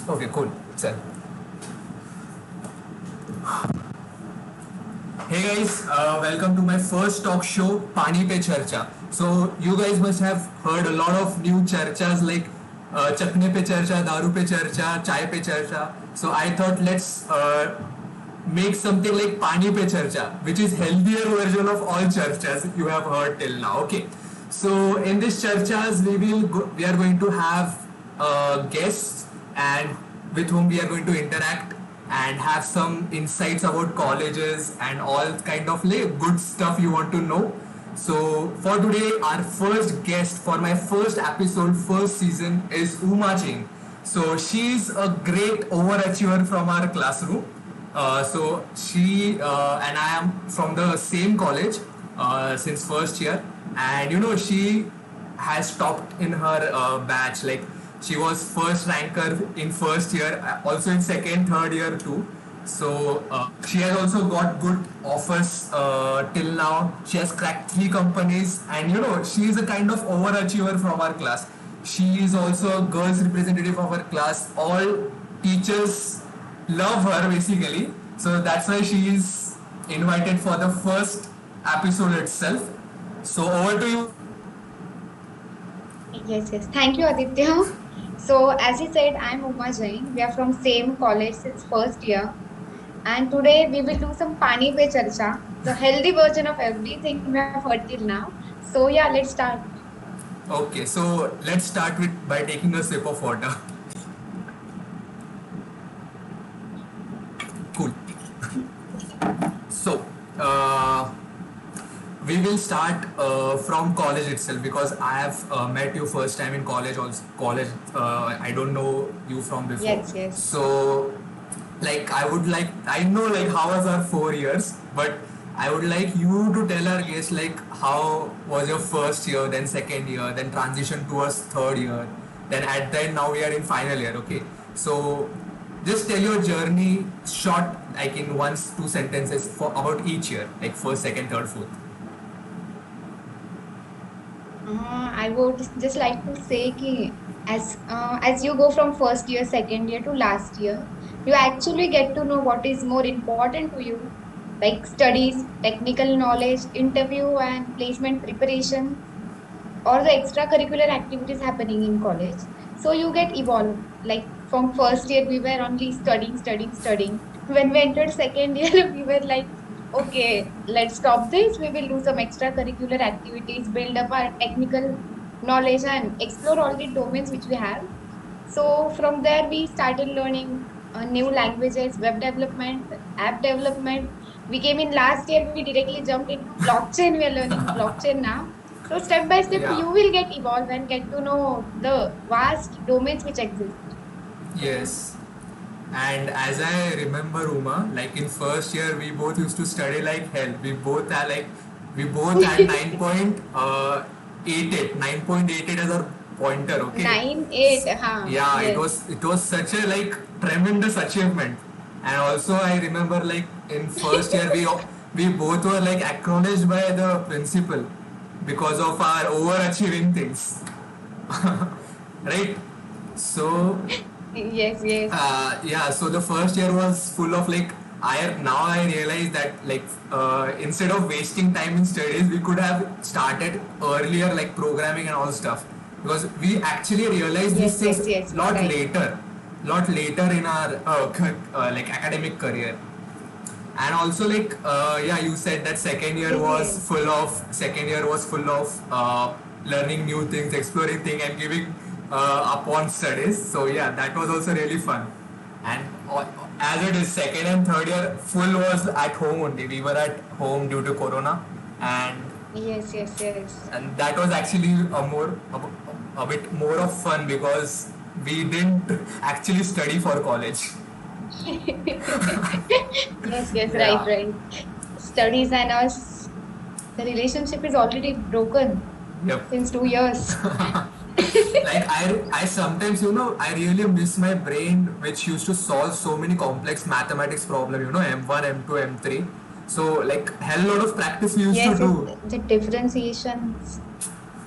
Okay, cool. Sir. Hey guys, welcome to my first talk show, Pani Pe Charcha. So you guys must have heard a lot of new charchas like Chakne Pe Charcha, Daru Pe Charcha, Chai Pe Charcha. So I thought let's make something like Pani Pe Charcha, which is healthier version of all charchas you have heard till now. Okay. So in this charchas, we are going to have guests and with whom we are going to interact and have some insights about colleges and all kind of like good stuff you want to know. So for today, our first guest for my first episode, first season is Uma Ching. So she's a great overachiever from our classroom. So she and I am from the same college since first year, and she has topped in her batch. Like she was first ranker in first year, also in second, third year too. So she has also got good offers till now. She has cracked three companies, and she is a kind of overachiever from our class. She is also a girls representative of her class. All teachers love her basically. So that's why she is invited for the first episode itself. So over to you. Yes, yes. Thank you, Aditya. So, as you said, I'm Uma Jain. We are from same college since first year. And today we will do some Pani Pe Charcha, the healthy version of everything we have heard till now. So, yeah, let's start. Okay, so let's start with by taking a sip of water. Cool. So, we will start from college itself because I have met you first time in college. Also, college. I don't know you from before. Yes, yes. So, like, I know like how was our 4 years, but I would like you to tell our guests like how was your first year, then second year, then transition towards third year, then at the end now we are in final year. Okay, so just tell your journey short, like in one two sentences for about each year, like first, second, third, fourth. I would just like to say कि as you go from first year, second year to last year, you actually get to know what is more important to you, like studies, technical knowledge, interview and placement preparation, or the extracurricular activities happening in college. So you get evolved. Like from first year, we were only studying, studying, studying. When we entered second year, we were like, okay, let's stop this. We will do some extracurricular activities, build up our technical knowledge, and explore all the domains which we have. So from there, we started learning new languages, web development, app development. We came in last year, we directly jumped into blockchain. We are learning blockchain now. So step by step, Yeah. you will get evolved and get to know the vast domains which exist. Yes. And as I remember, Uma, like in first year, we both used to study like hell. We both had 9.88 as our pointer. Okay. 9, 8, huh? Yeah, it Yes. was it was such a like tremendous achievement. And also, I remember like in first year, we both were like acknowledged by the principal because of our overachieving things, right? So Yes, yes. yeah, so the first year was full of like I realize that like instead of wasting time in studies, we could have started earlier like programming and all stuff because we actually realized these Yes, things yes, yes, right. lot later in our like academic career. And also like yeah, you said that Yes. second year was full of learning new things, exploring things, and giving up on studies. So yeah, that was also really fun. And as it is, second and third year full was at home only. We were at home due to corona, and Yes, yes, yes. that was actually a bit more of fun because we didn't actually study for college. Yes, yes, right, Yeah. right. Studies and us, the relationship is already broken Yep. since 2 years. Like I sometimes I really miss my brain which used to solve so many complex mathematics problem, M1, M2, M3. So like hell lot of practice we used to Yes, yes, do. the differentiations.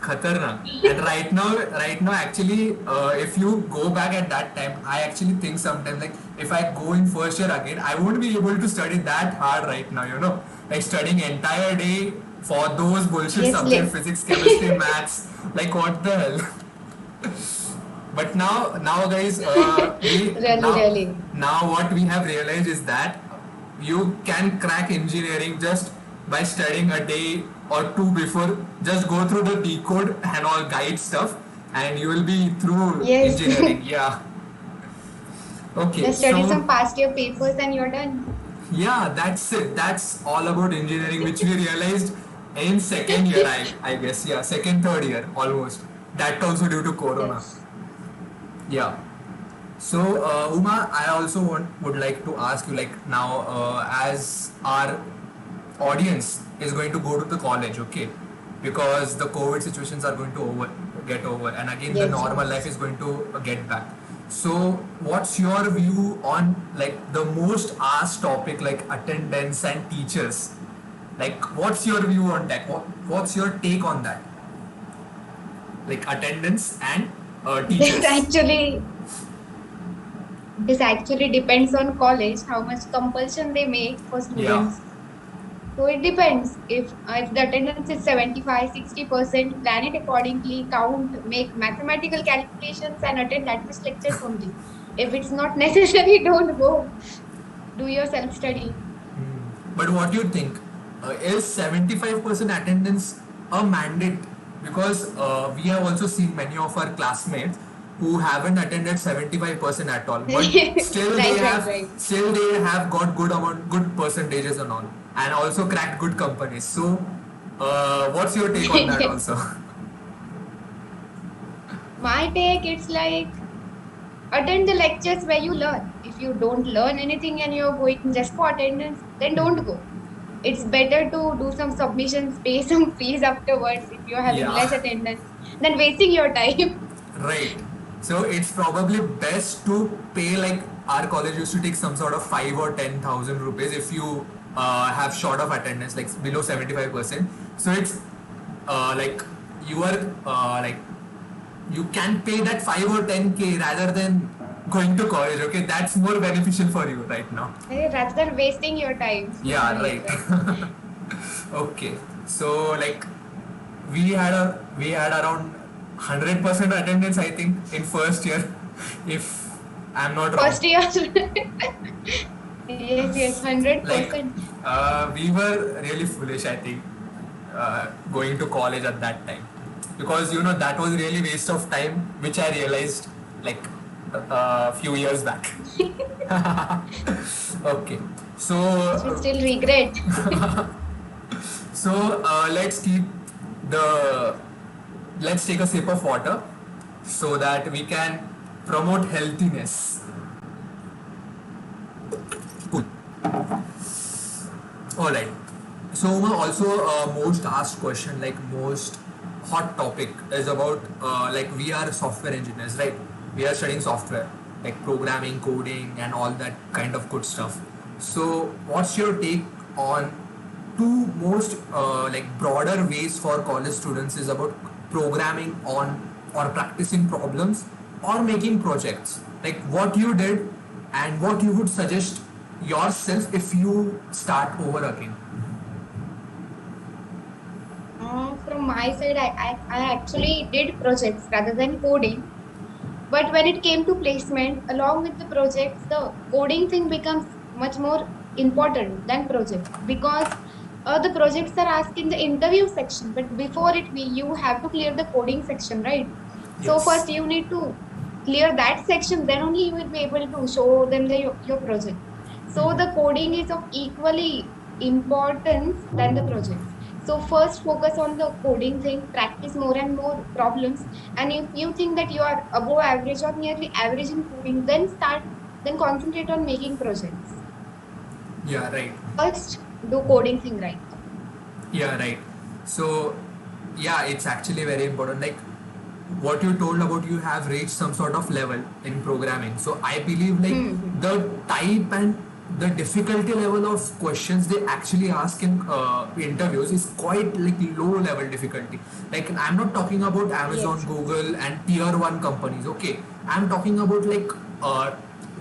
Khatarnak. And right now, actually, if you go back at that time, I actually think sometimes like if I go in first year again, I won't be able to study that hard right now. Like studying entire day for those bullshit Yes, subjects, yes. physics, chemistry, maths. Like what the hell? But now guys, Really, really. now what we have realized is that you can crack engineering just by studying a day or two before. Just go through the decode and all guide stuff, and you will be through Yes. engineering. Yeah. Okay. Just study So some past year papers and you're done. yeah, that's it. That's all about engineering, which we realized in second year. I guess, yeah, second third year almost. That also due to Corona. Yes. Yeah. So, Uma, I also would like to ask you, like now, as our audience is going to go to the college, okay, because the COVID situations are going to get over, and again the Yes, normal life yes. is going to get back. So, what's your view on like the most asked topic, like attendance and teachers? Like, what's your view on that? What's your take on that? Like attendance and This teachers. actually this actually depends on college, how much compulsion they make for Yeah. students. So it depends. If the attendance is 75, 60%, plan it accordingly, count, make mathematical calculations and attend at least lectures only. If it's not necessary, don't go. Do your self-study. But what do you think? Is 75% attendance a mandate? Because we have also seen many of our classmates who haven't attended 75% at all, but Right, right, right. still they have got good percentages and all, and also cracked good companies. So, what's your take on that Yes. also? My take, it's like attend the lectures where you learn. If you don't learn anything and you're going just for attendance, then don't go. It's better to do some submissions, pay some fees afterwards if you're having less Yeah. attendance than wasting your time. Right. So it's probably best to pay, like our college used to take some sort of 5 or 10,000 rupees if you have short of attendance, like below 75%. So it's like you are like you can pay that 5 or 10K rather than going to college. Okay, that's more beneficial for you right now. Rather than wasting your time. Yeah, Yes, right. right. Okay. So like we had around 100% attendance, I think, in first year, if I'm not wrong. First year. Yes, yes, Like 100%. we were really foolish, I think, going to college at that time, because that was really waste of time, which I realized like a few years back. Okay. Which we So still regret. let's keep the let's take a sip of water so that we can promote healthiness. Cool. All right. So Uma, also most asked question, like most hot topic, is about like we are software engineers, right? We are studying software, like programming, coding, and all that kind of good stuff. So what's your take on two most like broader ways for college students is about programming on or practicing problems or making projects, like what you did and what you would suggest yourself if you start over again. From my side, I actually did projects rather than coding. But when it came to placement, along with the projects, the coding thing becomes much more important than projects because the projects are asked in the interview section. But before it, you have to clear the coding section, right? So Yes. first you need to clear that section, then only you will be able to show them your project. So the coding is of equally importance than the projects. So first focus on the coding thing, practice more and more problems. And if you think that you are above average or nearly average in coding, then concentrate on making projects. Yeah, right. First, do coding thing right. Yeah, right. So, yeah, it's actually very important. Like what you told about, you have reached some sort of level in programming. So I believe like Hmm. the type and the difficulty level of questions they actually ask in interviews is quite like low level difficulty. Like I'm not talking about Amazon, Yes. Google, and tier one companies. Okay, I'm talking about like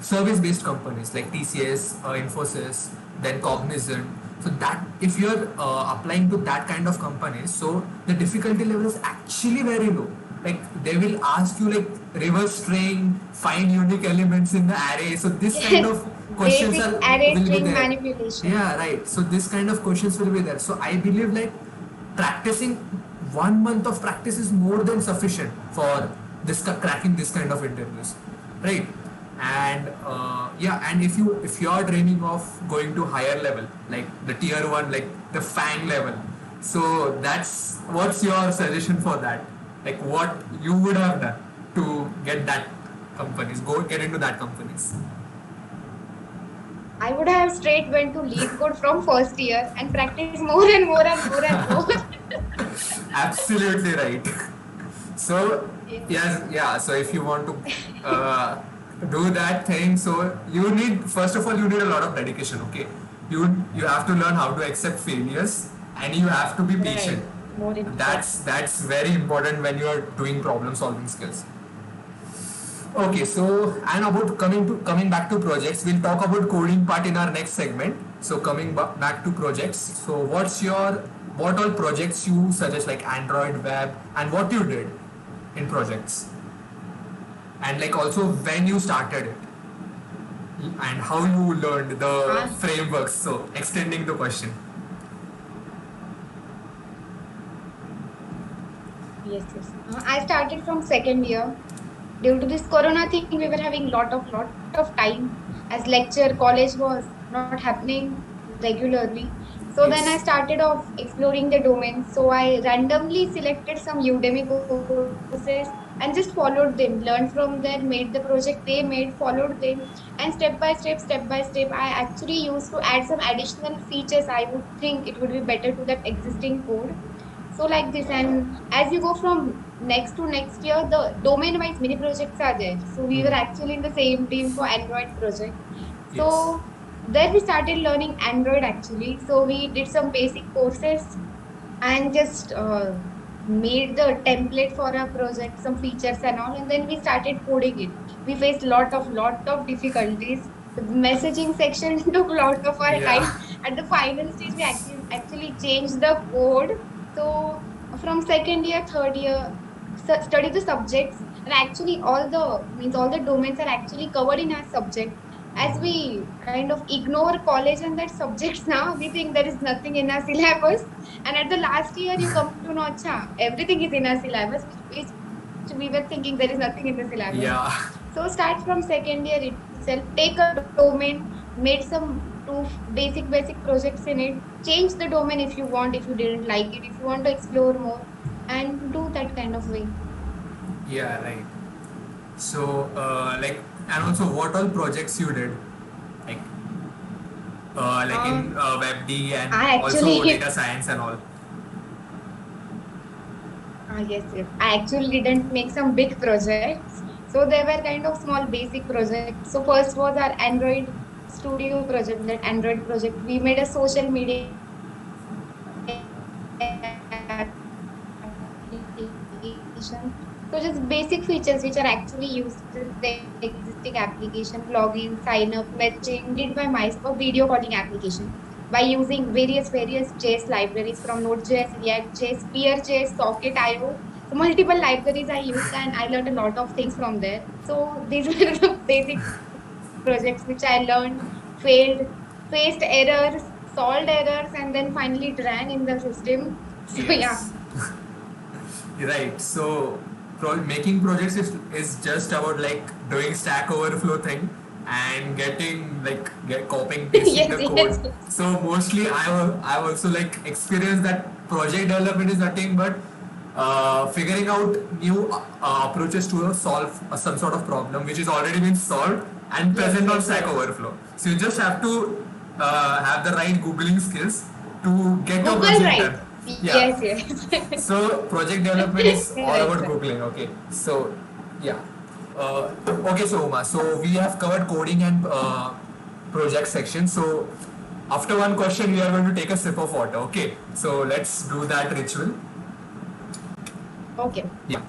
service based companies like TCS, Infosys, then Cognizant. So that if you're applying to that kind of companies, so the difficulty level is actually very low. Like they will ask you like reverse string, find unique elements in the array. So this kind Yes. of questions Basic are array will be string there. manipulation. Yeah, right. So this kind of questions will be there. So I believe like practicing 1 month of practice is more than sufficient for this cracking this kind of interviews, right? And yeah, and if you are dreaming of going to higher level like the tier one, like the FANG level, so that's what's your suggestion for that? Like what you would have done to get that companies, go get into that companies. I would have straight went to lead code from first year and practice more and more and more and more. Absolutely right. So Yes. yes, yeah. So if you want to do that thing, so you need first of all you need a lot of dedication. Okay, you have to learn how to accept failures, and you have to be Right. patient. More important. That's very important when you are doing problem solving skills. Okay, so and about coming back to projects, we'll talk about coding part in our next segment. So coming back to projects, so what all projects you suggest like Android, web, and what you did in projects, and like also when you started it, and how you learned the Ah, frameworks. So extending the question. yes, yes. I started from second year. Due to this corona thing, we were having lot of time as lecture, college was not happening regularly. So then I Yes. started off exploring the domain. So I randomly selected some Udemy courses and just followed them, learned from them, made the project they made, followed them, and step by step, I actually used to add some additional features. I would think it would be better to that existing code, so like this. And as you go from next to next year, the domain wise mini projects are there. So we were Hmm. actually in the same team for Android project. Yes. So there we started learning Android actually. So we did some basic courses and just made the template for our project, some features and all, and then we started coding it. We faced lot of difficulties. The messaging section took a lot of our Yeah. time. At the final stage, we actually changed the code. So from second year, third year, study the subjects, and actually all the domains are actually covered in our subject. As we kind of ignore college and that subjects now, we think there is nothing in our syllabus, and at the last year, you come to know, acha, everything is in our syllabus, which we were thinking there is nothing in the syllabus. Yeah. So start from second year itself, take a domain, made some two basic projects in it, change the domain if you want, if you didn't like it, if you want to explore more, and do that kind of way. Yeah. Right. So, like, and also what all projects you did, like, like Uh, in WebD and I also actually data science and all. yes. I actually didn't make some big projects. So they were kind of small basic projects. So first was our Android Studio project, that Android project. We made a social media application. So just basic features which are actually used in the existing application, login, sign up, messaging, did by myself, a video calling application by using various JS libraries from Node.js, React.js, Peer.js, Socket.io. So multiple libraries I used and I learned a lot of things from there. So these were the basic projects which I learned, failed, faced errors, solved errors, and then finally it ran in the system. So yeah. Yes. Right. So, making projects is just about like doing Stack Overflow thing and getting like copying pasting Yes, the code. yes, yes. So mostly I've also like experienced that project development is nothing but figuring out new approaches to solve some sort of problem which is already been solved and Yes, present on yes, Stack yes. Overflow. So you just have to have the right googling skills to get your Google project right. done. Yeah. Yes, yes. So project development is all Right, about right. googling. Okay. So yeah. Okay. So Uma. So we have covered coding and project section. So after one question, we are going to take a sip of water. Okay. So let's do that ritual. Okay. Yeah.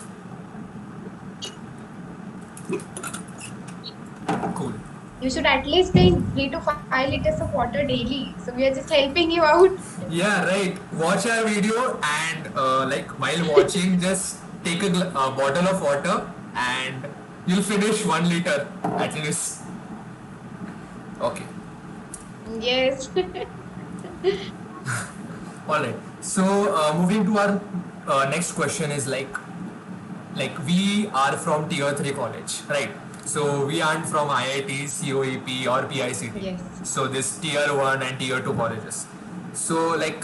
Cool. You should at least drink 3 to 5 liters of water daily. So we are just helping you out. Yeah, right. Watch our video and like while watching, just take a bottle of water and you'll finish 1 liter at least. Okay. Yes. All right. So moving to our next question is like we are from tier 3 college, right? So we aren't from IITs, COEP or PICT. Yes. So this tier 1 and tier 2 colleges. So like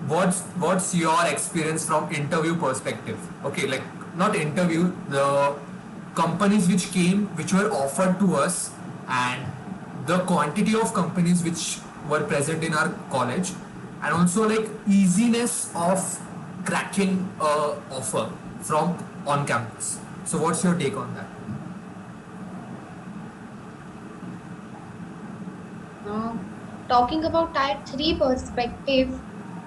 what's your experience from interview perspective? Okay, like not interview, the companies which were offered to us and the quantity of companies which were present in our college, and also like easiness of cracking a offer from on campus. So what's your take on that? Uh, Talking about Tier 3 perspective,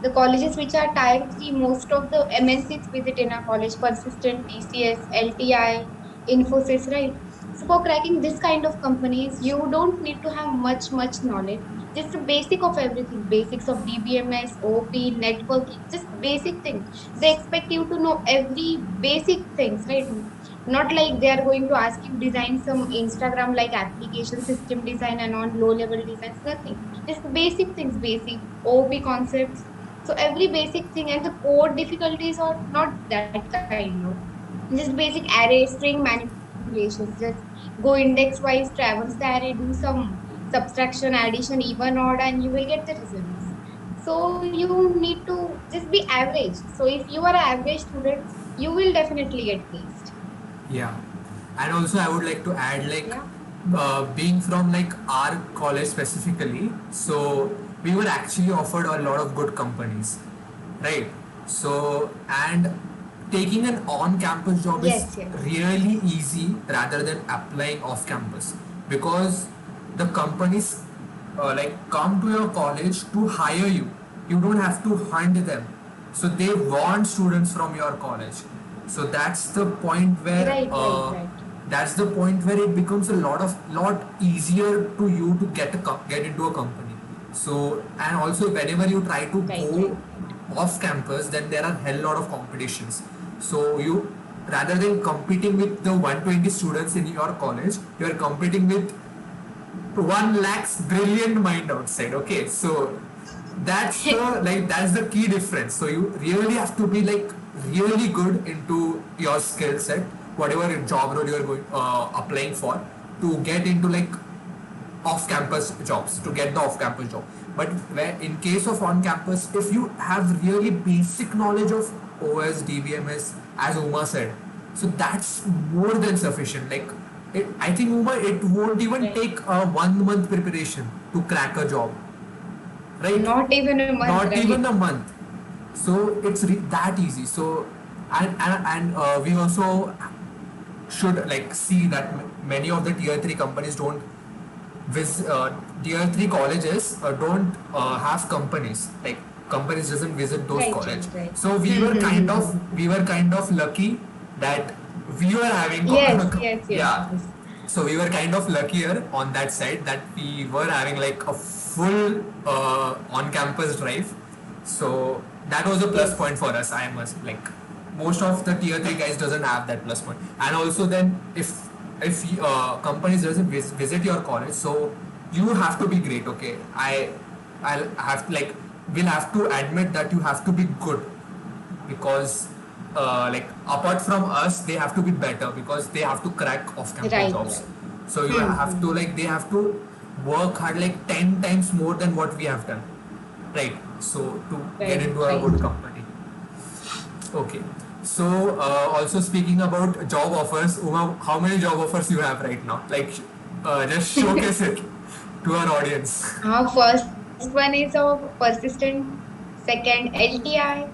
the colleges which are Tier 3, most of the MNCs visit in our college, Persistent, TCS, LTI, Infosys, right? So for cracking this kind of companies, you don't need to have much knowledge. Just the basic of everything, basics of DBMS, OP, networking, just basic things. They expect you to know every basic things, right? Not like they are going to ask you design some Instagram like application system design and on low level designs, nothing. Just basic things, basic OP concepts. So every basic thing, and the code difficulties are not that kind of. Just basic array string manipulations. Just go index wise, traverse the array, do some subtraction, addition, even, odd, and you will get the results. So you need to just be average. So if you are an average student, you will definitely get placed. Yeah, and also I would like to add like Yeah. being from like our college specifically, so we were actually offered a lot of good companies, right? So and taking an on-campus job is Yes, yes. really easy rather than applying off-campus, because the companies like come to your college to hire you. You don't have to hunt them, so they want students from your college. So that's the point where Right. that's the point where it becomes a lot easier to you to get into a company. So and also whenever you try to Right. go off campus, then there are hell lot of competitions. So you, rather than competing with the 120 students in your college, you are competing with 1 lakh's brilliant mind outside. Okay, so that's the like that's the key difference. So you really have to be like really good into your skill set, whatever job role you are going applying for, to get into like off-campus jobs, to get the off-campus job. But where in case of on-campus, if you have really basic knowledge of OS, DBMS, as Uma said, so that's more than sufficient. Like I think Uma, it won't even Right. take a 1 month preparation to crack a job, right? Not even a month, Not even right? a month. So it's that easy. So and we also should like see that many of the tier 3 companies don't tier 3 colleges don't have companies, like companies doesn't visit those college. Right. So we were kind of lucky that we were having yeah, Yes. so we were kind of luckier on that side that we were having like a full on-campus drive. So that was a plus Yes. point for us. I must like most of the tier 3 guys doesn't have that plus point. And also then if companies doesn't visit your college, so you have to be great. Okay, I'll have like we'll have to admit that you have to be good, because like apart from us they have to be better because they have to crack off campus jobs. Right. So you have to like they have to work hard like 10 times more than what we have done, right? So to get into a good Right. company. Okay. So also speaking about job offers, Uma, how many job offers you have right now? Like just showcase it to our audience. First one is a persistent, second LTI,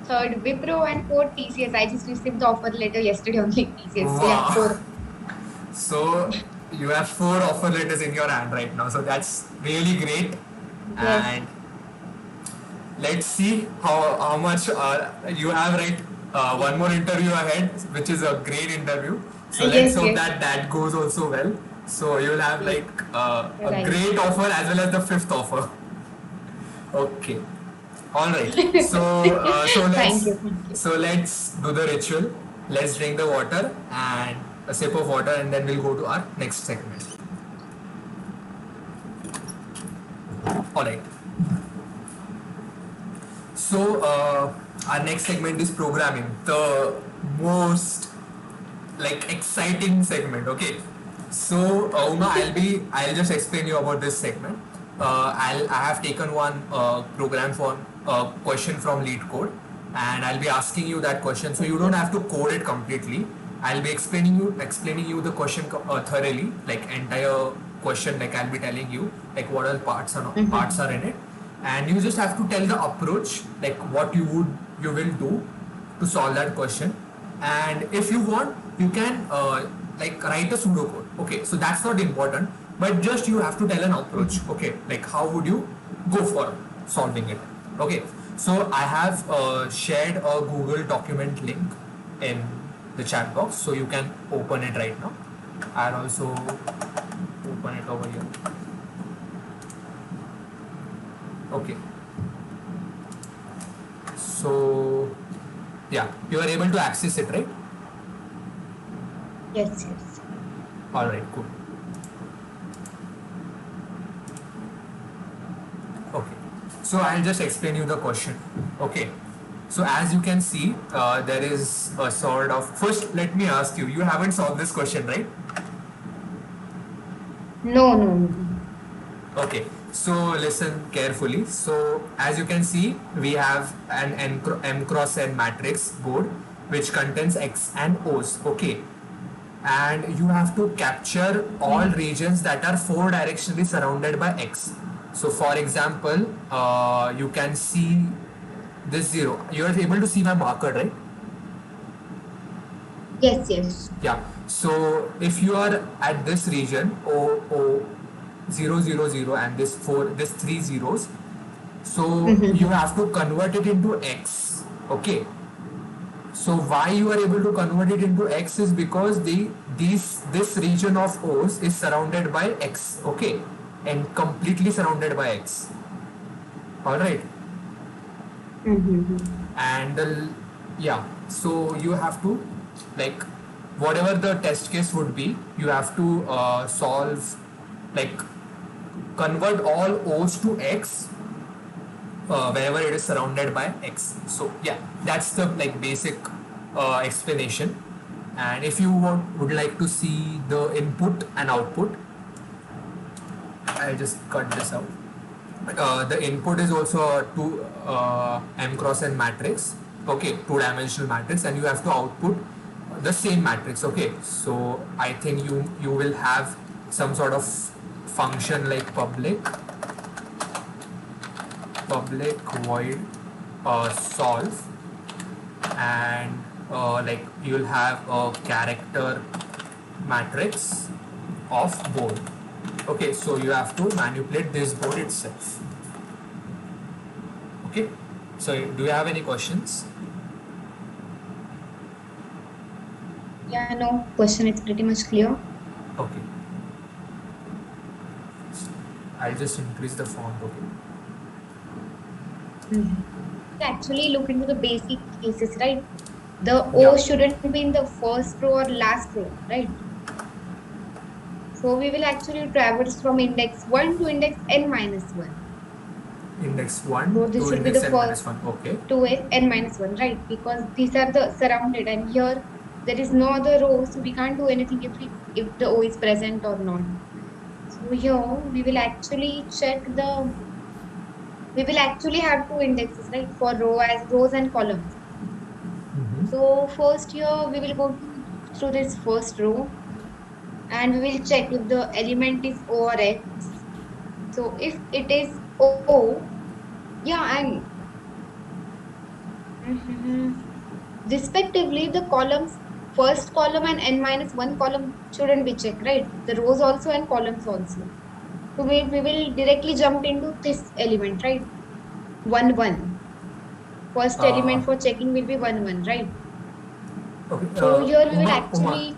third Wipro, and fourth TCS. I just received the offer letter yesterday only. TCS. So yeah, Wow. four. So you have 4 offer letters in your hand right now, so that's really great. Yes. And let's see how much you have, right? One more interview ahead, which is a great interview. So let's Yes, hope yes. that that goes also well. So you'll have Yes. like a Right. great offer as well as the 5th offer. Okay. All right. So Thank you. Thank you. let's do the ritual. Let's drink the water and a sip of water, and then we'll go to our next segment. All right. So our next segment is programming, the most like exciting segment. Okay. So Uma, I'll just explain you about this segment. I have taken one program for question from Lead Code, and I'll be asking you that question. So you don't have to code it completely. I'll be explaining you the question thoroughly, like entire question. Like I'll be telling you like what all parts are in it, and you just have to tell the approach, like what you will do to solve that question. And if you want, you can like write a pseudocode. Okay, so that's not important, but just you have to tell an approach. Okay, like how would you go for solving it? Okay, so I have shared a Google document link in the chat box, so you can open it right now. I'll also open it over here. Okay, so yeah, you are able to access it, right? Yes, yes. All right, cool. Okay, so I'll just explain you the question. Okay, so as you can see, there is a sort of. First, let me ask you. You haven't solved this question, right? No, no, no. Okay, so listen carefully. So as you can see, we have an M cross N matrix board which contains X and O's. Okay, and you have to capture all regions that are 4-directionally surrounded by X. So for example, you can see this 0. You are able to see my marker, right? Yes, yes. Yeah. So if you are at this region O 0 0 0 and this 3 zeros, so you have to convert it into X. Okay. So why you are able to convert it into X is because this region of O's is surrounded by X. Okay, and completely surrounded by X. All right. And yeah, so you have to, like, whatever the test case would be, you have to solve, like, convert all O's to X wherever it is surrounded by X. So yeah, that's the like basic explanation. And if you would like to see the input and output, I'll just cut this out. The input is also a M cross N matrix. Okay, 2-dimensional matrix, and you have to output the same matrix. Okay, so I think you will have some sort of function like public void solve, and like you'll have a character matrix of board. Okay, so you have to manipulate this board itself. Okay, so do you have any questions? Yeah, no question. It's pretty much clear. Okay, I'll just increase the font. Okay. Actually, look into the basic cases, right? The O Yeah. shouldn't be in the first row or last row, right? So we will actually traverse from index 1 to index n minus 1. Index 1 So this to should be index the n minus first 1. Okay. to n minus 1, right? Because these are the surrounded, and here there is no other row, so we can't do anything if the O is present or not. So here we will actually we will actually have 2 indexes, right? For rows and columns. So first here we will go through this first row, and we will check if the element is O or X. So if it is O, yeah, and respectively the columns first column and n minus 1 column shouldn't be checked, right? The rows also and columns also. So we will directly jump into this element, right? 1 1. First Uh, element for checking will be 1 1, right? okay, So here we will Uma, actually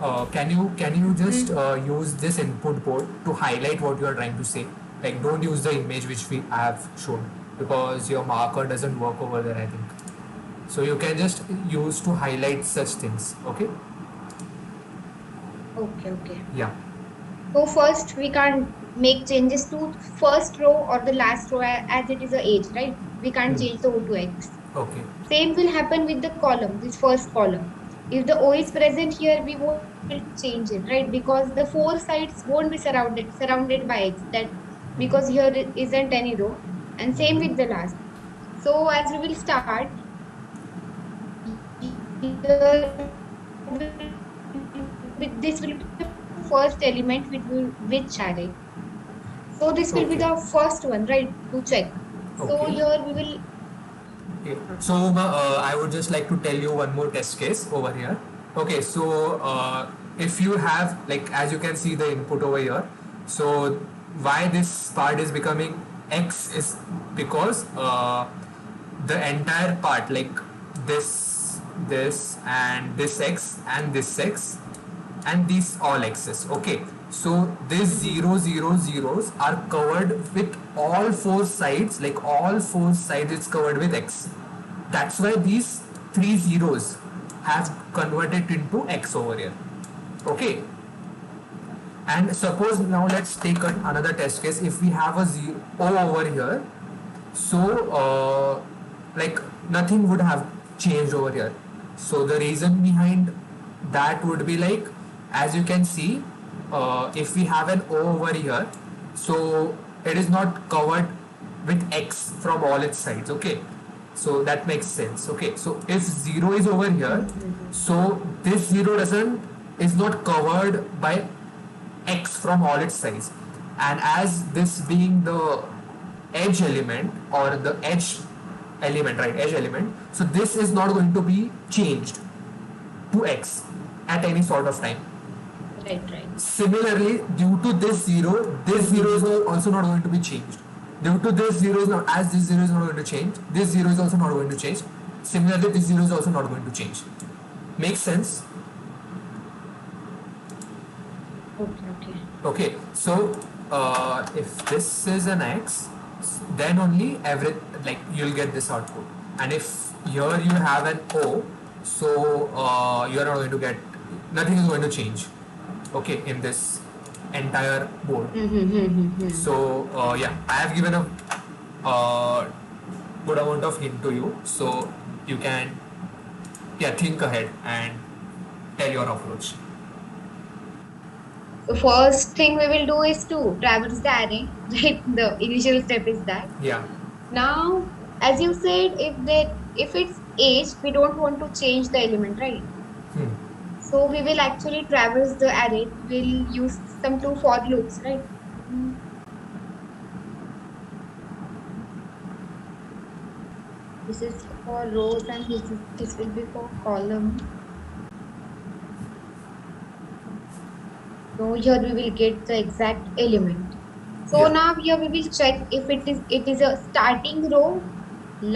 can you just mm, use this input board to highlight what you are trying to say? Like, don't use the image which we have shown because your marker doesn't work over there, I think. So you can just use to highlight such things. Okay? okay. Yeah. So first we can't make changes to first row or the last row as it is a age, right? We can't Hmm. change the O to X. Okay. Same will happen with the column, this first column. If the O is present here, we won't be able to change it, right? Because the four sides won't be surrounded by X. That because here isn't any row. And same with the last. So as we will start, here with this will be the first element which array. So this will be Okay. the first one, right? To check. So Okay. here we will. Okay. So I would just like to tell you one more test case over here. Okay, so if you have, like, as you can see the input over here, so why this part is becoming x is because the entire part, like this and this x and these all x's. Okay, so these zeros are covered with all four sides, like all four sides it's covered with x. That's why these three zeros have converted into x over here. Okay, and suppose now let's take another test case. If we have a zero o over here, so like nothing would have changed over here. So the reason behind that would be, like, as you can see, if we have an o over here, so it is not covered with x from all its sides. Okay, so that makes sense. Okay, so if 0 is over here, so this 0 doesn't is not covered by x from all its sides, and as this being the edge element or the edge element, right, edge element, so this is not going to be changed to x at any sort of time. Right. Similarly, due to this zero is also not going to be changed. Due to this zero is not, as this zero is not going to change, this zero is also not going to change. Similarly, this zero is also not going to change. Makes sense? Okay. Okay, so if this is an x, then only like you'll get this output. And if here you have an o, so you're not going to get, nothing is going to change. Okay, in this entire board. So yeah, I have given a good amount of hint to you, so you can think ahead and tell your approach. The first thing we will do is to traverse the array. Right, the initial step is that. Yeah. Now, as you said, if it's age, we don't want to change the element, right? Hmm. So we will actually traverse the array. We'll use some two for loops, right? This is for rows and this will be for column. So here we will get the exact element. So Yeah. now here we will check if it is a starting row,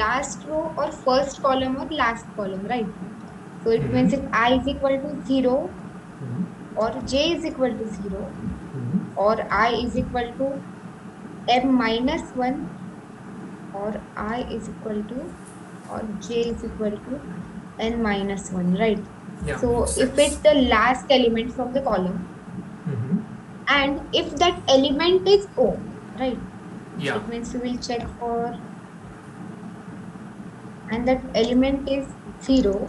last row, or first column or last column, right? So it means if I is equal to 0 or j is equal to 0 or I is equal to m minus 1 or I is equal to or j is equal to n minus 1, right? Yeah. So Makes if sense. it's the last element from the column and if that element is O, right? Yeah. It means we will check for and that element is 0.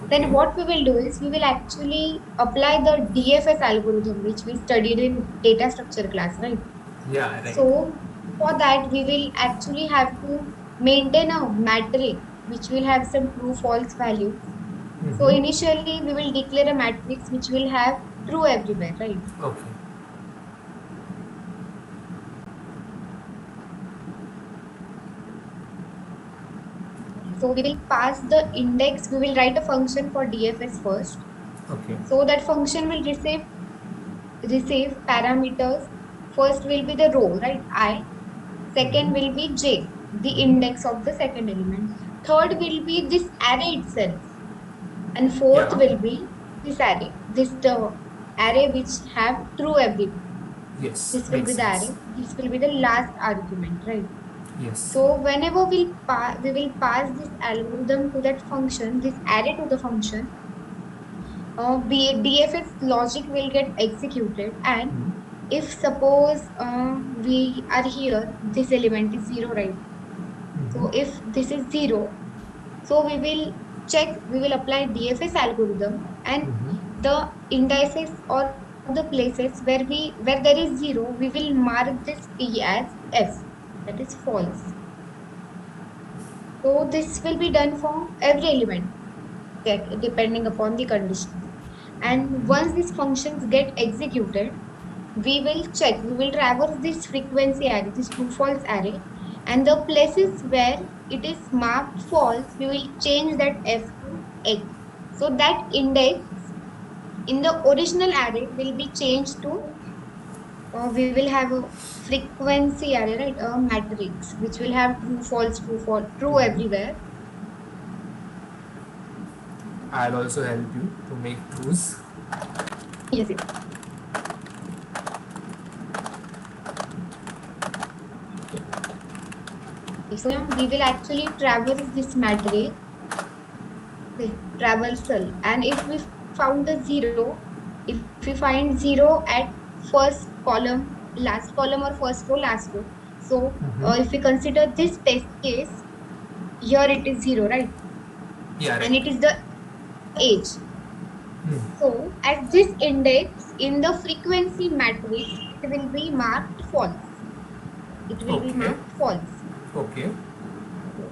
Then what we will do is we will actually apply the DFS algorithm which we studied in data structure class, right? Yeah. Right. So for that we will actually have to maintain a matrix which will have some true false values. So initially we will declare a matrix which will have true everywhere, right? Okay. So we will pass the index, we will write a function for DFS first. Okay. So that function will receive parameters. First will be the row, right? I. Second Mm-hmm. will be j, the Mm-hmm. index of the second element. Third will be this array itself, and fourth Yeah. will be this array, this the array which have true everywhere. Yes. This will Makes be the sense. array. This will be the last argument, right? Yes. So whenever we will pass this algorithm to that function, this array to the function, DFS logic will get executed. And Mm-hmm. if suppose we are here, this element is zero, right? So Mm-hmm. if this is zero, so we will check, we will apply DFS algorithm, and Mm-hmm. the indices or the places where there is zero, we will mark this T as F, that is false. So this will be done for every element check depending upon the conditions. And once these functions get executed, we will check, we will traverse this frequency array, this true false array, and the places where it is marked false, we will change that F to X. So that index in the original array will be changed to, we will have a frequency array, right? A matrix which will have true, false, true Mm-hmm. everywhere. I'll also help you to make trues. Yes, yes. So now we will actually traverse this matrix, okay, traversal. And if we found the zero, if we find zero at first column, last column, or first row, last row. So if we Mm-hmm. consider this test case, here it is zero, right? Yeah. And Right. it is the age. Mm. So at this index in the frequency matrix, it will be marked false. It will be Okay. marked false. Okay.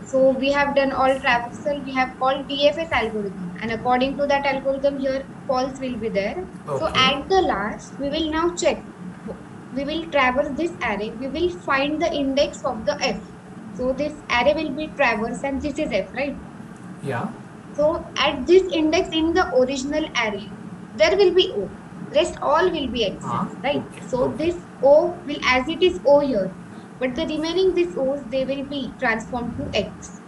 So we have done all traversal, we have called DFS algorithm, and according to that algorithm here false will be there. So Okay. at the last we will now check. We will traverse this array, we will find the index of the F. So this array will be traversed and this is F, right? Yeah. So at this index in the original array, there will be O. Rest all will be X's, right? Okay. So Okay. this O will, as it is O here, but the remaining these O's, they will be transformed to X.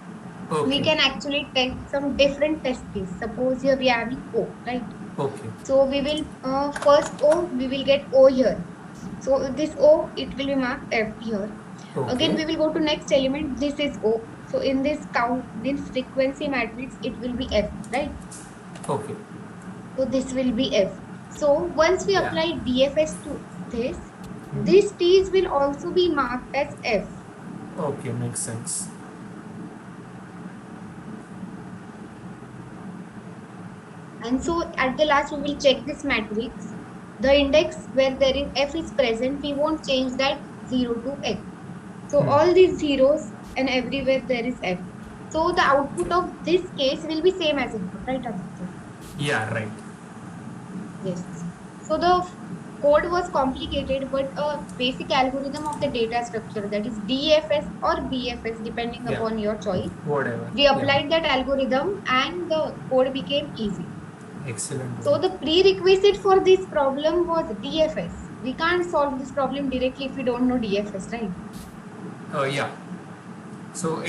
We Okay. can actually take some different test case. Suppose here we are having O, right? Okay. So we will, first O, we will get O here. So this O, it will be marked F here. Again, Okay. we will go to next element. This is O. So in this count, this frequency matrix, it will be F, right? Okay. So this will be F. So once we Yeah. apply DFS to this, Mm-hmm. these T's will also be marked as F. Okay. Makes sense. And so at the last, we will check this matrix. The index where there is F is present, we won't change that 0 to X. So Hmm. all these zeros and everywhere there is F. So the output Okay. of this case will be same as input, right, Aditya? Yeah. Right. Yes. So the code was complicated, but a basic algorithm of the data structure, that is DFS or BFS, depending Yeah. upon your choice. Whatever. We Yeah. applied that algorithm and the code became easy. Excellent. So the prerequisite for this problem was DFS. We can't solve this problem directly if we don't know DFS, right? Yeah. So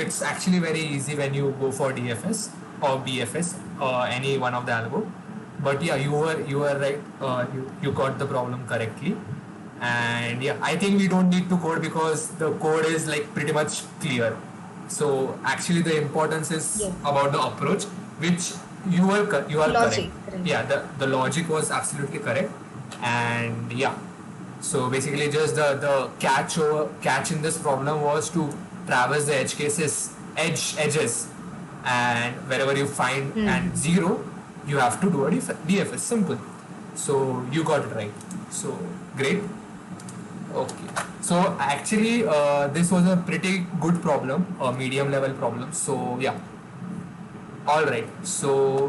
it's actually very easy when you go for DFS or BFS or any one of the algo. But yeah, you were right. You got the problem correctly. And yeah, I think we don't need to code because the code is like pretty much clear. So actually the importance is Yes. about the approach, which you are correct. Logic, right? Yeah, the logic was absolutely correct. And yeah, so basically, just the catch in this problem was to traverse the edges, and wherever you find Hmm. and zero, you have to do a DFS. Simple. So you got it right. So great. Okay. So actually, this was a pretty good problem, a medium level problem. So yeah. All right. So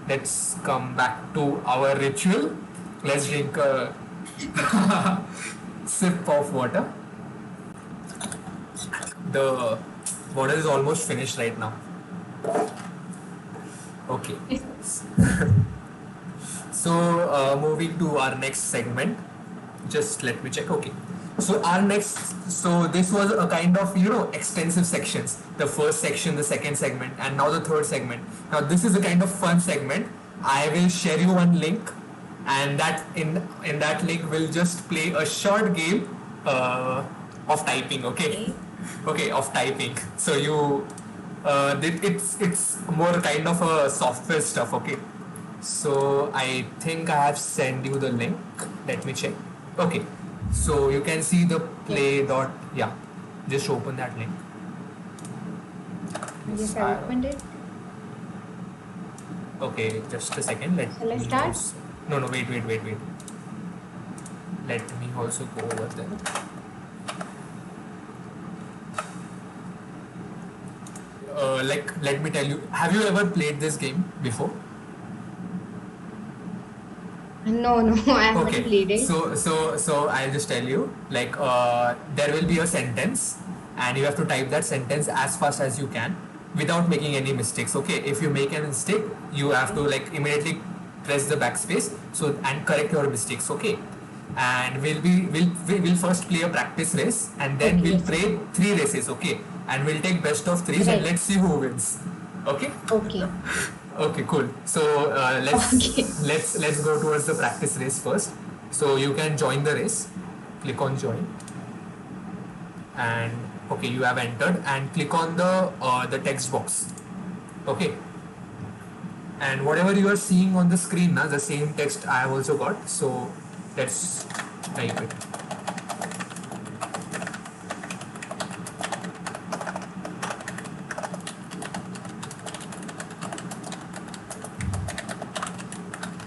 let's come back to our ritual. Let's drink a sip of water. The water is almost finished right now. Okay. So moving to our next segment, just let me check. Okay, so our next, so this was a kind of extensive sections, the first section, the second segment, and now the third segment. Now this is a kind of fun segment. I will share you one link, and that in that link we'll just play a short game of typing. Okay. Okay, of typing. So you it's more kind of a software stuff. Okay, so I think I have sent you the link. Let me check. Okay, so you can see the play dot. Yeah, just open that link. Yes, I opened it. Okay, just a second. Let Shall I me start? also- No, no, wait. Let me also go over there. Like, let me tell you. Have you ever played this game before? No, I haven't played it. So I'll just tell you, like, there will be a sentence, and you have to type that sentence as fast as you can without making any mistakes. Okay, if you make a mistake, you have to like immediately press the backspace and correct your mistakes. Okay, and we'll first play a practice race, and then Okay, we'll yes. play 3 races. Okay, and we'll take best of threes, and Right. let's see who wins. Okay. Okay. Okay, cool. So Okay. let's go towards the practice race first. So you can join the race. Click on join, and okay, you have entered, and click on the text box. Okay, and whatever you are seeing on the screen, the same text I have also got. So let's type it.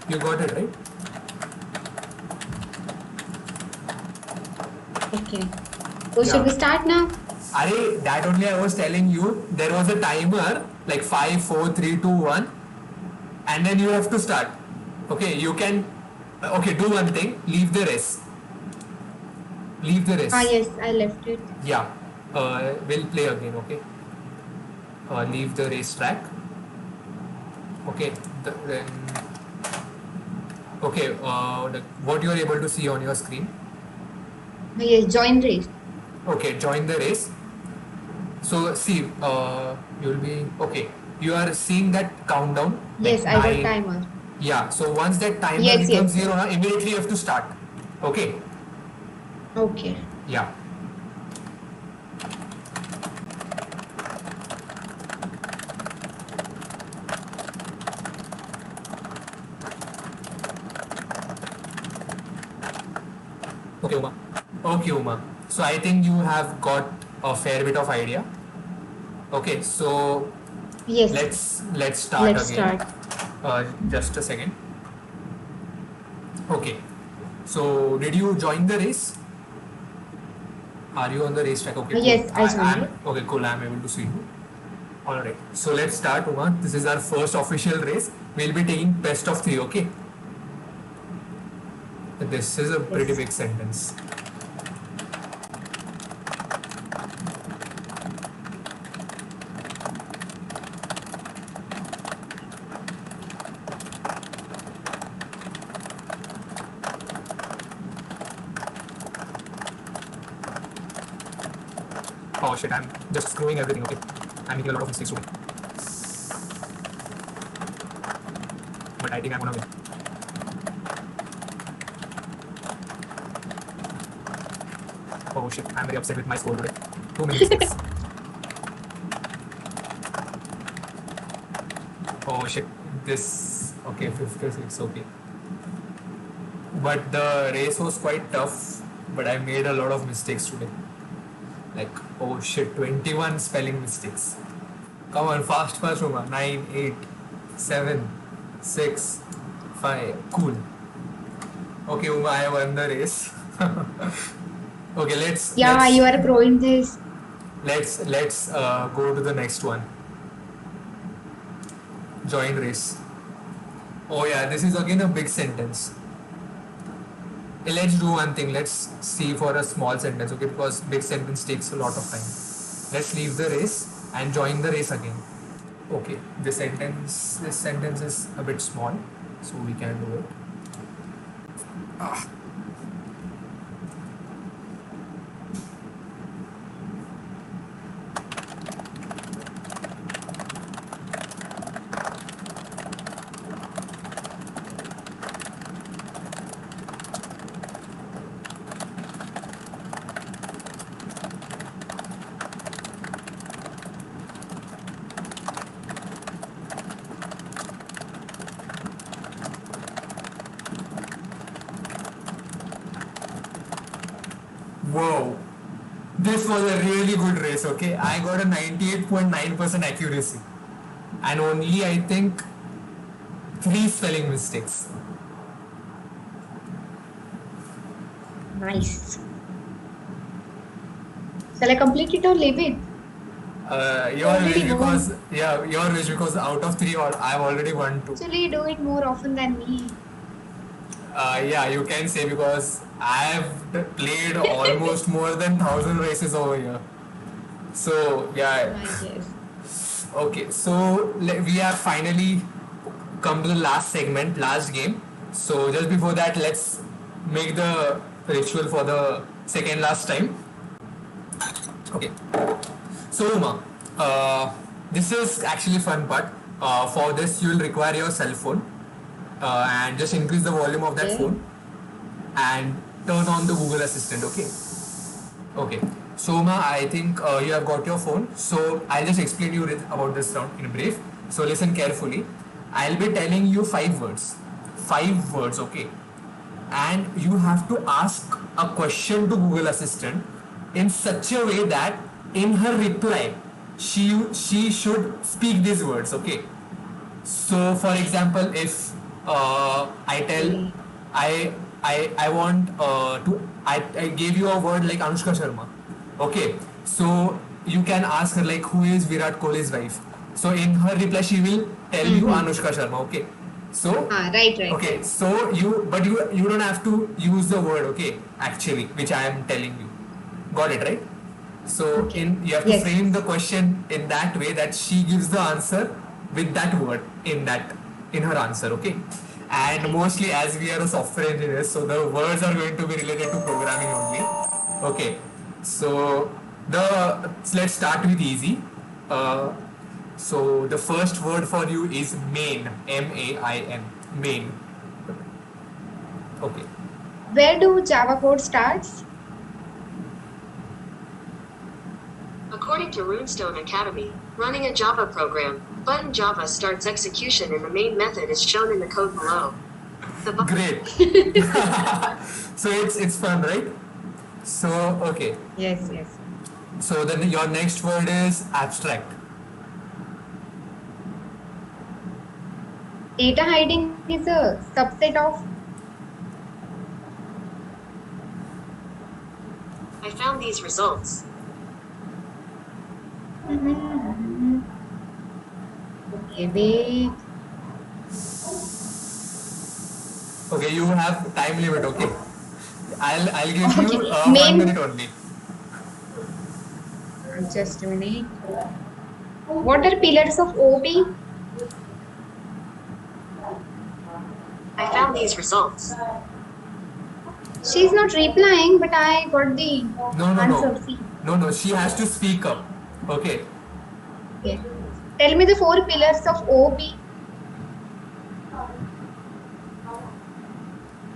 You got it, right? Okay. So should we Yeah. start now? That only I was telling you. There was a timer like 5, 4, 3, 2, 1, and then you have to start. Okay, you can. Okay, do one thing. Leave the race. Leave the race. Yes, I left it. Yeah. We'll play again. Okay. Leave the race track. Okay. Then. Okay. What you are able to see on your screen. Yes, join race. Okay. Join the race. So see, you'll be okay. You are seeing that countdown. Yes, like I got nine- timer. Yeah. So once that timer Yes, becomes yes. 0, immediately you have to start. Okay. Okay. Yeah. Okay, Uma. Okay, Uma. So I think you have got a fair bit of idea. Okay, so Yes. let's start Let's again. start. Just a second. Okay. So did you join the race? Are you on the racetrack? Okay. Cool. Yes, I joined it. Okay, cool. I'm able to see you. All right. So let's start, Uma. This is our first official race. We'll be taking best of 3. Okay. This is a pretty Yes. big sentence. Oh shit, I'm just screwing everything, okay? I'm making a lot of mistakes today. But I think I'm gonna win. Oh shit, I'm very upset with my score today. Too many mistakes. Oh shit, this. Okay, 56, okay. But the race was quite tough, but I made a lot of mistakes today. Like, oh shit, 21 spelling mistakes. Come on, fast, Uma. 9, 8, 7, 6, 5. Cool. Okay, Uma, I won the race. Okay, Yeah, let's you are a pro in this. let's go to the next one. Join race. Oh yeah, this is again a big sentence. Let's do one thing. Let's see for a small sentence, okay? Because big sentence takes a lot of time. Let's leave the race and join the race again. Okay, this sentence is a bit small, so we can do it. Whoa, this was a really good race. Okay, I got a 98.9% accuracy, and only I think three spelling mistakes. Nice. Shall I complete it or leave it? Your Already wish won. because yeah, your wish because out of three, I've already won two. Actually, do it more often than me. Yeah, you can say because I've played almost more than 1,000 races over here. So yeah, I guess. okay. So we have finally come to the last segment, last game. So just before that, let's make the ritual for the second last time. Okay. So Uma, this is actually fun part. For this, you will require your cell phone and just increase the volume of that Okay. phone and turn on the Google Assistant. Okay. Okay. So Uma, I think you have got your phone. So I'll just explain you about this round in brief. So listen carefully. I'll be telling you five words. Five words. Okay. And you have to ask a question to Google Assistant in such a way that in her reply she should speak these words. Okay. So, for example, if I tell Okay. I want I gave you a word like Anushka Sharma, okay. So you can ask her like who is Virat Kohli's wife. So in her reply she will tell you Mm-hmm. Anushka Sharma, okay. So Right. okay, so you don't have to use the word, okay, actually, which I am telling you. Got it, right? So Okay. in you have to Yes. frame the question in that way that she gives the answer with that word in her answer, okay? And mostly as we are a software engineers, so the words are going to be related to programming only. Okay. So let's start with easy. Uh, so the first word for you is main. MAIN. Main. Okay. Where do Java code starts? According to Runestone Academy, running a Java program, button Java starts execution and the main method is shown in the code below. The Great. So it's fun, right? So okay. Yes. So then your next word is abstract. Data hiding is a subset of. I found these results. Okay, wait. Okay, you have time limit. Okay, I'll give you Okay. 1 Main. minute only. Just a minute. What are pillars of OB? I found these results. She's not replying, but I got the No. answer. See. No. She has to speak up. Okay. Okay. Tell me the four pillars of OB.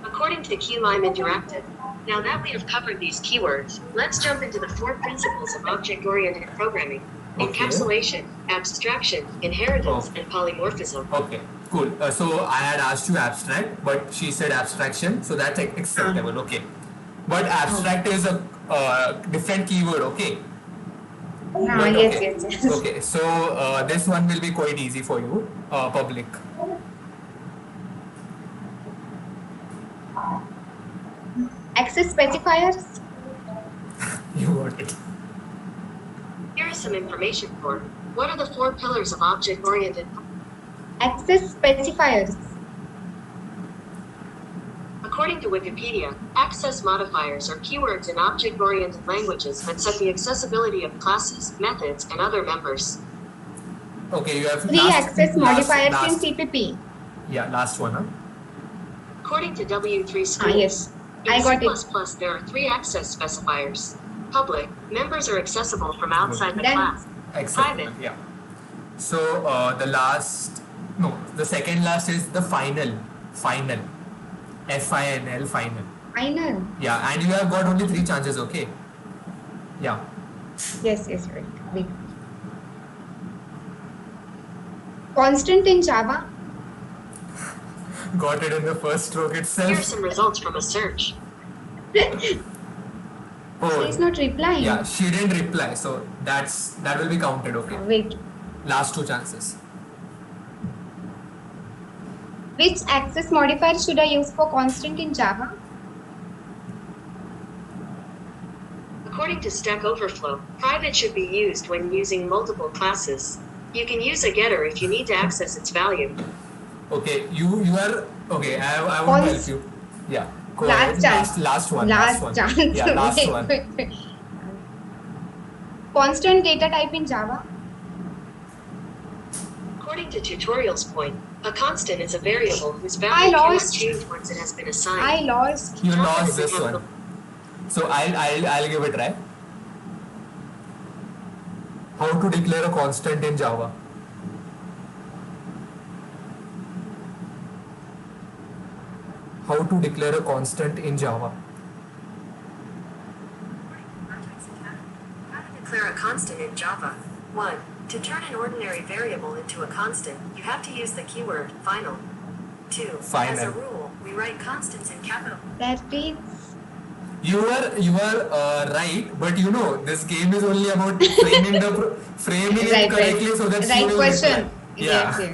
According to Keylime Interactive. Now that we have covered these keywords, let's jump into the four principles of object-oriented programming. Okay. Encapsulation, abstraction, inheritance, Okay. and polymorphism. Okay. Cool. So I had asked you abstract, but she said abstraction, so that's acceptable. Okay. But abstract is a different keyword. Okay. But Yes, okay. yes. Okay. So this one will be quite easy for you. Public. Access specifiers. You got it. Here is some information for what are the four pillars of object-oriented. Access specifiers. According to Wikipedia, access modifiers are keywords in object-oriented languages that set the accessibility of classes, methods, and other members. Okay, you have Three last, access last, modifiers last, in CPP. Yeah, last one, huh? According to W3 Schools, Yes. in I got it. C++, there are three access specifiers. Public, members are accessible from outside the Then- class. Acceptable, Private. yeah. So the second last is the final. Final. Final, final. Final. Yeah, and you have got only 3 chances, okay? Yeah. Yes, right. Wait. Constant in Java. Got it in the first stroke Here are itself. some results from a search. Oh, She's not replying. yeah, she didn't reply, so that will be counted, okay? Wait. Last 2 chances. Which access modifier should I use for constant in Java? According to Stack Overflow, private should be used when using multiple classes. You can use a getter if you need to access its value. Okay, you are okay. I won't help you. Yeah. Go ahead. Last chance. Last one. Last one. chance. Yeah, last Wait, one. wait. Constant data type in Java. According to tutorials point, a constant is a variable whose I value cannot lost. change once it has been I assigned. lost. You Java lost doesn't this have one. So I'll give it a try. How to declare a constant in Java? How to declare a constant in Java? How to declare a constant in Java. 1. To turn an ordinary variable into a constant, you have to use the keyword final. 2. Final. As a rule, we write constants in capital. That is You are right, but you know this game is only about framing it right. correctly so that Right you will question. reply. Yeah. Yes.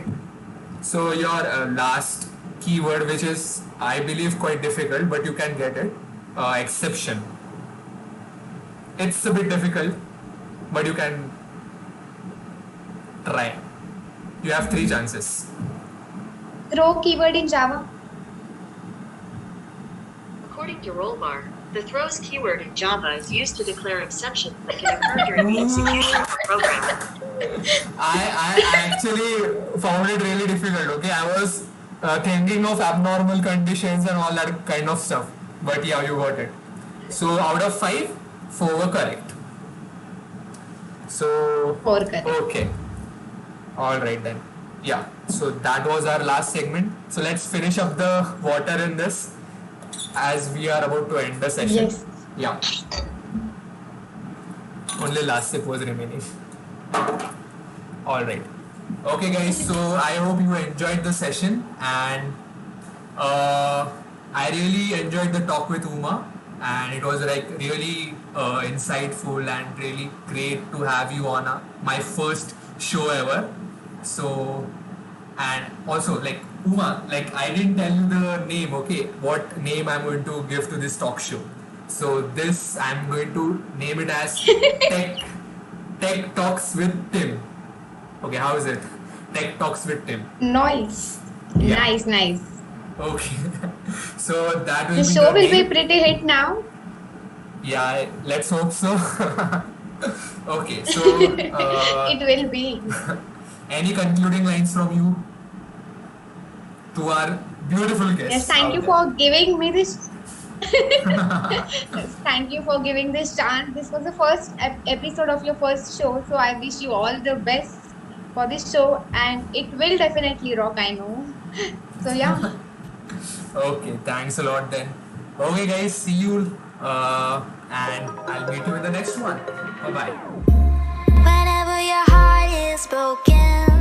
So your last keyword, which is I believe quite difficult, but you can get it. Exception. It's a bit difficult, but you can try. You have 3 chances. Throw keyword in Java. According to Rollbar, the throws keyword in Java is used to declare exceptions that can occur during the execution of the program. I actually found it really difficult. Okay, I was thinking of abnormal conditions and all that kind of stuff. But yeah, you got it. So out of 5, 4 were correct. So 4 correct. okay, all right then. Yeah. So that was our last segment. So let's finish up the water in this, as we are about to end the session. Yes. Yeah. Only last sip was remaining. Alright. Okay guys, so I hope you enjoyed the session, and I really enjoyed the talk with Uma, and it was like really insightful and really great to have you on my first show ever. So, and also like Uma, like I didn't tell you the name, okay? What name I'm going to give to this talk show. So this I'm going to name it as Tech Talks with Tim. Okay, how is it? Tech Talks with Tim. Nice. Yeah. Nice. Okay. So that will The be show the will be name. pretty hit now. Yeah, let's hope so. Okay, so It will be. any concluding lines from you to our beautiful guests? Yes, thank out you there? for giving me this. Thank you for giving this chance. This was the first episode of your first show, so I wish you all the best for this show, and it will definitely rock, I know. So yeah, Okay, thanks a lot then. Okay, guys, see you, and I'll meet you in the next one. Bye bye. Whenever your heart is broken,